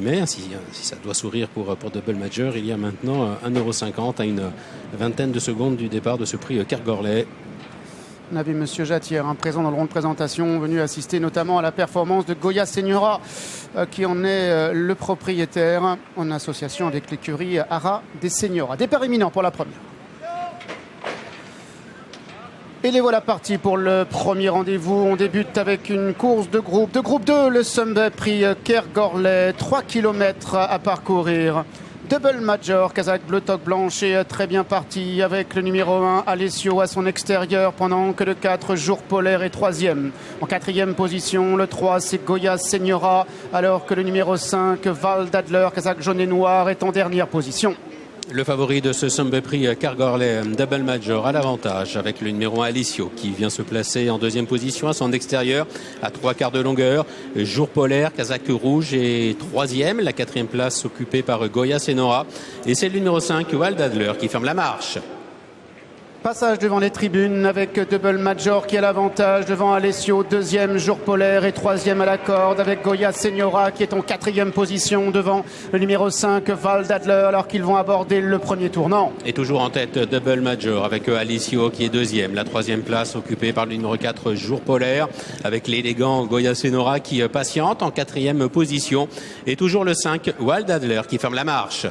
Mais si ça doit sourire pour Double Major, il y a maintenant 1,50 € à une vingtaine de secondes du départ de ce prix Kergorlet. On avait M. Jatière, présent dans le rond de présentation, venu assister notamment à la performance de Goya Señora, qui en est le propriétaire, en association avec l'écurie Ara des Señora. Départ imminent pour la première. Et les voilà partis pour le premier rendez-vous. On débute avec une course de groupe. De groupe 2, le Sunday Prix Kergorlet, 3 km à parcourir. Double Major, Kazakh bleu toque blanche est très bien parti avec le numéro 1 Alessio à son extérieur pendant que le 4 Jour Polaire est troisième. En quatrième position, le 3 c'est Goya Señora alors que le numéro 5 Val d'Adler, Kazakh jaune et noir est en dernière position. Le favori de ce Sunday Prix Kergorlet, Double Major, à l'avantage avec le numéro 1 Alessio qui vient se placer en deuxième position à son extérieur à 3/4 de longueur. Jour Polaire, Kazakh rouge est troisième. La quatrième place occupée par Goya Señora. Et c'est le numéro 5 Val d'Adler qui ferme la marche. Passage devant les tribunes avec Double Major qui a l'avantage devant Alessio, deuxième Jour Polaire et troisième à la corde avec Goya Señora qui est en quatrième position devant le numéro 5 Val d'Adler alors qu'ils vont aborder le premier tournant. Et toujours en tête Double Major avec Alessio qui est deuxième. La troisième place occupée par le numéro 4 Jour Polaire avec l'élégant Goya Señora qui patiente en quatrième position. Et toujours le 5 Val d'Adler qui ferme la marche.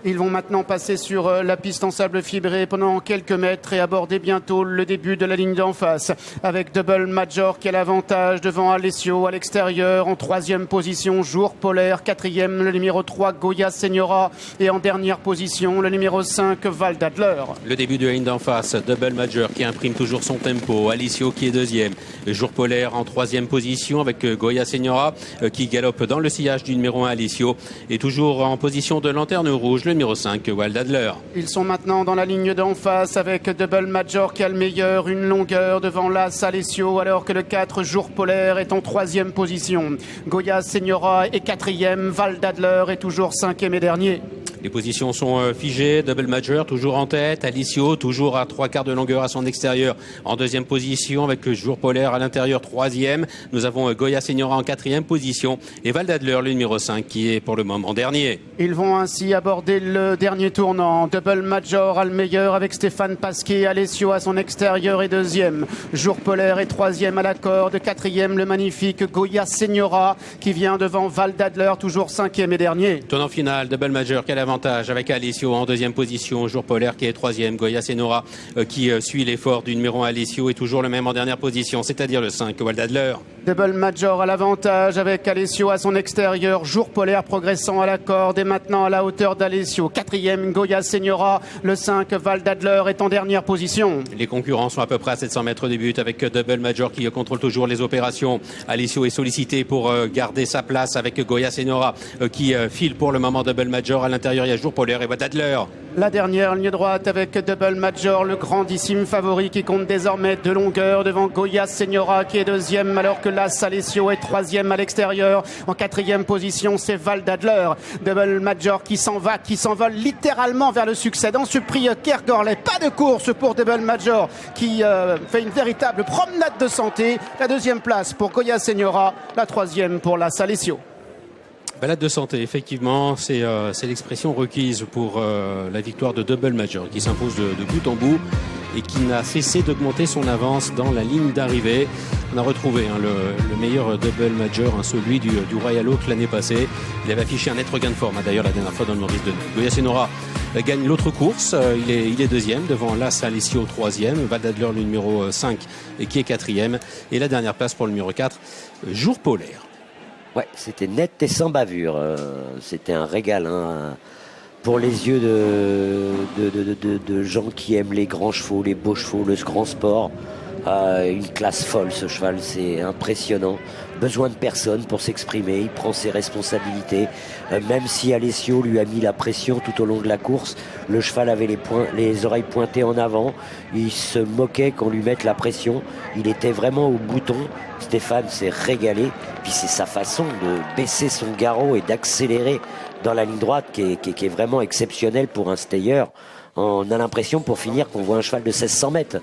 Ils vont maintenant passer sur la piste en sable fibré pendant quelques mètres et aborder bientôt le début de la ligne d'en face avec Double Major qui a l'avantage devant Alessio à l'extérieur en troisième position Jour Polaire, quatrième le numéro 3 Goya Señora et en dernière position le numéro 5 Val d'Adler. Le début de la ligne d'en face, Double Major qui imprime toujours son tempo, Alessio qui est deuxième, Jour Polaire en troisième position avec Goya Señora qui galope dans le sillage du numéro 1 Alessio et toujours en position de lanterne rouge le numéro 5, Val d'Adler. Ils sont maintenant dans la ligne d'en face avec Double Major qui a le meilleur, une longueur devant l'As Alessio alors que le 4 Jour Polaire est en troisième position. Goya Señora est quatrième, Val d'Adler est toujours cinquième et dernier. Les positions sont figées, Double Major toujours en tête, Alessio toujours à 3/4 de longueur à son extérieur en deuxième position avec Jour Polaire à l'intérieur troisième. Nous avons Goya Señora en quatrième position et Val d'Adler le numéro 5 qui est pour le moment dernier. Ils vont ainsi aborder le dernier tournant. Double Major a le meilleur avec Stéphane Pasquier, Alessio à son extérieur et deuxième. Jour Polaire est troisième à la corde, quatrième le magnifique Goya Señora qui vient devant Val d'Adler toujours cinquième et dernier. Tournant final, Double Major qui a l'avantage avec Alessio en deuxième position, Jour Polaire qui est troisième, Goya Señora qui suit l'effort du numéro 1 Alessio est toujours le même en dernière position, c'est-à-dire le 5 Val d'Adler. Double Major à l'avantage avec Alessio à son extérieur, Jour Polaire progressant à la corde et maintenant à la hauteur d'Alessio. Quatrième Goya Señora, le 5 Val d'Adler est en dernière position. Les concurrents sont à peu près à 700 mètres du but avec Double Major qui contrôle toujours les opérations. Alessio est sollicité pour garder sa place avec Goya Señora qui file pour le moment Double Major. À l'intérieur il y a Jour Polaire et Val d'Adler. La dernière ligne droite avec Double Major, le grandissime favori qui compte désormais de longueur devant Goya Señora qui est deuxième alors que l'As Alessio est troisième à l'extérieur. En quatrième position c'est Val d'Adler. Double Major qui s'envole littéralement vers le succès dans ce prix Kergorlet. Pas de course pour Double Major qui fait une véritable promenade de santé. La deuxième place pour Goya Señora, la troisième pour l'As Alessio. Balade de santé, effectivement, c'est l'expression requise pour la victoire de Double Major qui s'impose de bout en bout et qui n'a cessé d'augmenter son avance dans la ligne d'arrivée. On a retrouvé le meilleur Double Major, celui du Royal Oak l'année passée. Il avait affiché un net regain de forme, d'ailleurs la dernière fois dans le Maurice de Goya Señora gagne l'autre course, il est deuxième devant l'As Alessio troisième, Val d'Adler le numéro 5 et qui est quatrième et la dernière place pour le numéro 4, Jour Polaire. Ouais, c'était net et sans bavure. C'était un régal pour les yeux de gens qui aiment les grands chevaux, les beaux chevaux, le grand sport. Une classe folle ce cheval, c'est impressionnant. Besoin de personne pour s'exprimer, il prend ses responsabilités. Même si Alessio lui a mis la pression tout au long de la course, le cheval avait les oreilles pointées en avant. Il se moquait qu'on lui mette la pression. Il était vraiment au bouton. Stéphane s'est régalé. Puis c'est sa façon de baisser son garrot et d'accélérer dans la ligne droite qui est vraiment exceptionnelle pour un stayer. On a l'impression pour finir qu'on voit un cheval de 1600 mètres.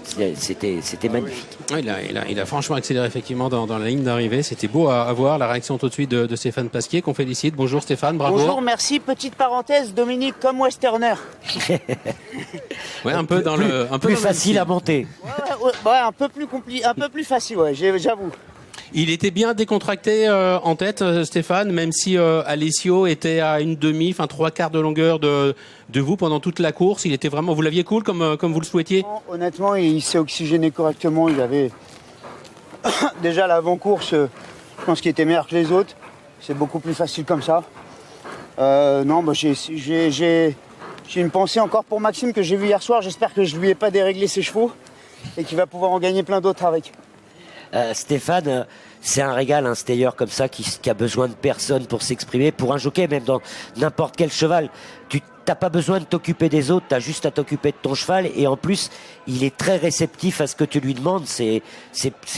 C'était magnifique. Ouais, il a franchement accéléré effectivement dans la ligne d'arrivée. C'était beau à voir. La réaction tout de suite de Stéphane Pasquier qu'on félicite. Bonjour Stéphane, bravo. Bonjour, merci. Petite parenthèse, Dominique comme Westerner. Ouais, un peu dans le, un peu plus dans le facile à monter. Ouais, un peu plus facile, ouais, j'avoue. Il était bien décontracté en tête, Stéphane, même si Alessio était à une demi, enfin 3/4 de longueur de vous pendant toute la course. Il était vraiment, vous l'aviez cool comme vous le souhaitiez. Honnêtement, il s'est oxygéné correctement. Il avait déjà l'avant-course, je pense qu'il était meilleur que les autres. C'est beaucoup plus facile comme ça. Non, bah, j'ai une pensée encore pour Maxime que j'ai vu hier soir. J'espère que je lui ai pas déréglé ses chevaux et qu'il va pouvoir en gagner plein d'autres avec. Stéphane, c'est un régal, un stayer comme ça qui a besoin de personne pour s'exprimer. Pour un jockey, même dans n'importe quel cheval, tu n'as pas besoin de t'occuper des autres, tu as juste à t'occuper de ton cheval. Et en plus, il est très réceptif à ce que tu lui demandes. C'est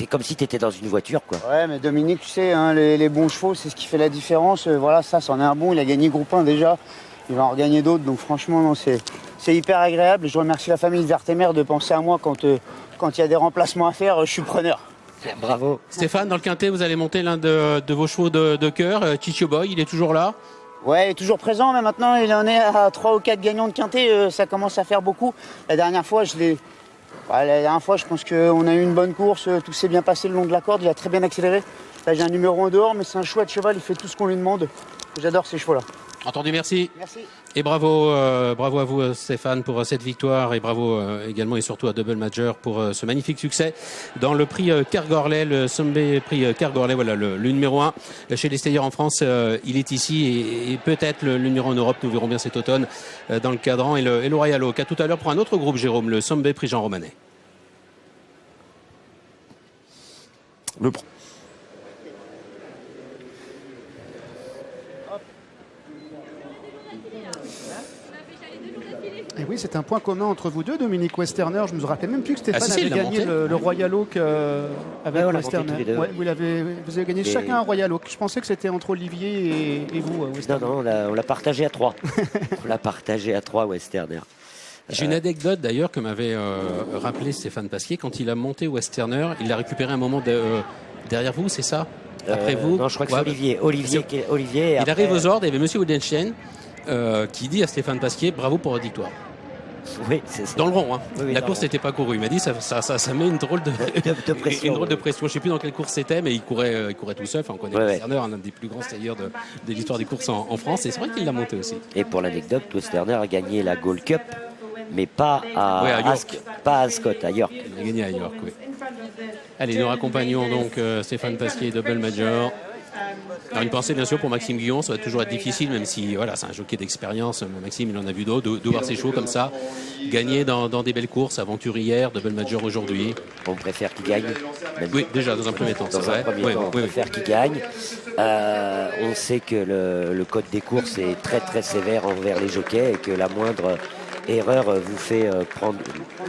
comme si tu étais dans une voiture, quoi. Ouais, mais Dominique, tu sais, hein, les bons chevaux, c'est ce qui fait la différence. Voilà, ça, c'en est un bon. Il a gagné groupe 1 déjà. Il va en regagner d'autres. Donc franchement, non, c'est hyper agréable. Je remercie la famille de Vertemer de penser à moi quand il y a des remplacements à faire. Je suis preneur. Bravo. Stéphane, dans le quintet, vous allez monter l'un de vos chevaux de cœur, Chicho Boy, il est toujours là? Ouais, il est toujours présent, mais maintenant il en est à 3 ou 4 gagnants de quintet, ça commence à faire beaucoup. La dernière fois, je pense qu'on a eu une bonne course, tout s'est bien passé le long de la corde, il a très bien accéléré. Là, j'ai un numéro en dehors, mais c'est un chouette cheval, il fait tout ce qu'on lui demande. J'adore ces chevaux-là. Entendu, merci. Merci. Et bravo à vous Stéphane pour cette victoire et bravo également et surtout à Double Major pour ce magnifique succès dans le prix Kergorlet, le Sombé prix Kergorlet, voilà le numéro 1 chez les stayers en France. Il est ici et peut-être le numéro en Europe, nous verrons bien cet automne dans le cadran et le Royal Oak. À tout à l'heure pour un autre groupe, Jérôme, le Sombé prix Jean Romanet. Et oui, c'est un point commun entre vous deux, Dominique Westerner. Je me rappelais même plus que Stéphane avait gagné le Royal Oak avec Westerner. Ouais, vous avez gagné chacun un Royal Oak. Je pensais que c'était entre Olivier et vous, Westerner. Non, on l'a partagé à 3. On l'a partagé à 3, Westerner. J'ai une anecdote d'ailleurs que m'avait rappelé Stéphane Pasquier. Quand il a monté Westerner, il l'a récupéré un moment derrière vous, c'est ça? Après vous? Non, je crois que c'est Olivier. Olivier. Il arrive aux ordres, il y avait Monsieur Woodenstein qui dit à Stéphane Pasquier, bravo pour votre victoire. Oui, c'est ça. Dans le rond, hein. Oui, la course n'était pas courue. Il m'a dit ça met une drôle de pression. Une drôle de pression. Je ne sais plus dans quelle course c'était, mais il courait tout seul. Enfin, on connaît Westerner, un des plus grands stayers de l'histoire des courses en France. Et c'est vrai qu'il l'a monté aussi. Et pour l'anecdote, Westerner a gagné la Gold Cup, mais pas à York. Pas à Ascot, à York. Il a gagné à York, oui. Allez, nous raccompagnons donc Stéphane Pasquier, Double Major. Alors une pensée bien sûr pour Maxime Guyon, ça va toujours être difficile, même si voilà, c'est un jockey d'expérience. Maxime, il en a vu d'autres, de voir ses chevaux comme ça, gagner dans des belles courses, aventurières, Double Major aujourd'hui. On préfère qu'il gagne. Oui, déjà dans un premier temps, c'est vrai. On préfère qu'il gagne. On sait que le code des courses est très très sévère envers les jockeys et que la moindre erreur vous fait prendre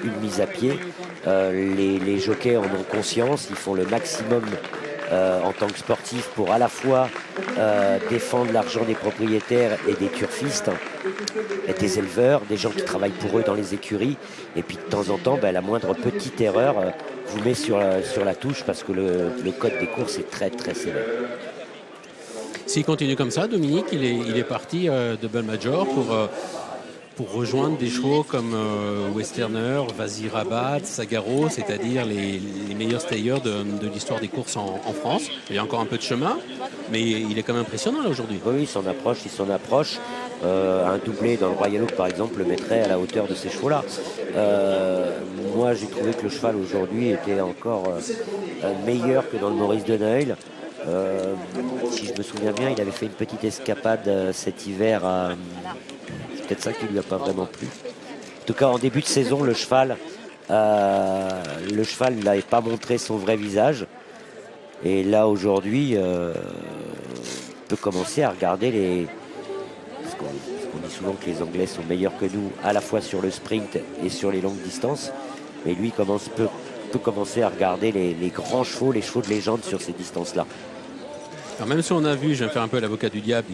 une mise à pied. Les jockeys en ont conscience, ils font le maximum en tant que sportif pour à la fois défendre l'argent des propriétaires et des turfistes et des éleveurs, des gens qui travaillent pour eux dans les écuries, et puis de temps en temps la moindre petite erreur vous met sur la touche parce que le code des courses est très très sévère. S'il continue comme ça, Dominique, il est parti Double Major pour rejoindre des chevaux comme Westerner, Vazir Rabat, Sagaro, c'est-à-dire les meilleurs stayers de l'histoire des courses en France. Il y a encore un peu de chemin, mais il est quand même impressionnant là aujourd'hui. Oui, il s'en approche. Un doublé dans le Royal Oak, par exemple, le mettrait à la hauteur de ces chevaux-là. Moi, j'ai trouvé que le cheval aujourd'hui était encore meilleur que dans le Maurice de Neuil. Si je me souviens bien, il avait fait une petite escapade cet hiver à... C'est peut-être ça qui lui a pas vraiment plu. En tout cas, en début de saison, le cheval n'avait pas montré son vrai visage. Et là, aujourd'hui, on peut commencer à regarder parce qu'on dit souvent que les Anglais sont meilleurs que nous, à la fois sur le sprint et sur les longues distances. Mais lui peut commencer à regarder les grands chevaux, les chevaux de légende sur ces distances-là. Alors même si on a vu, je vais faire un peu l'avocat du diable,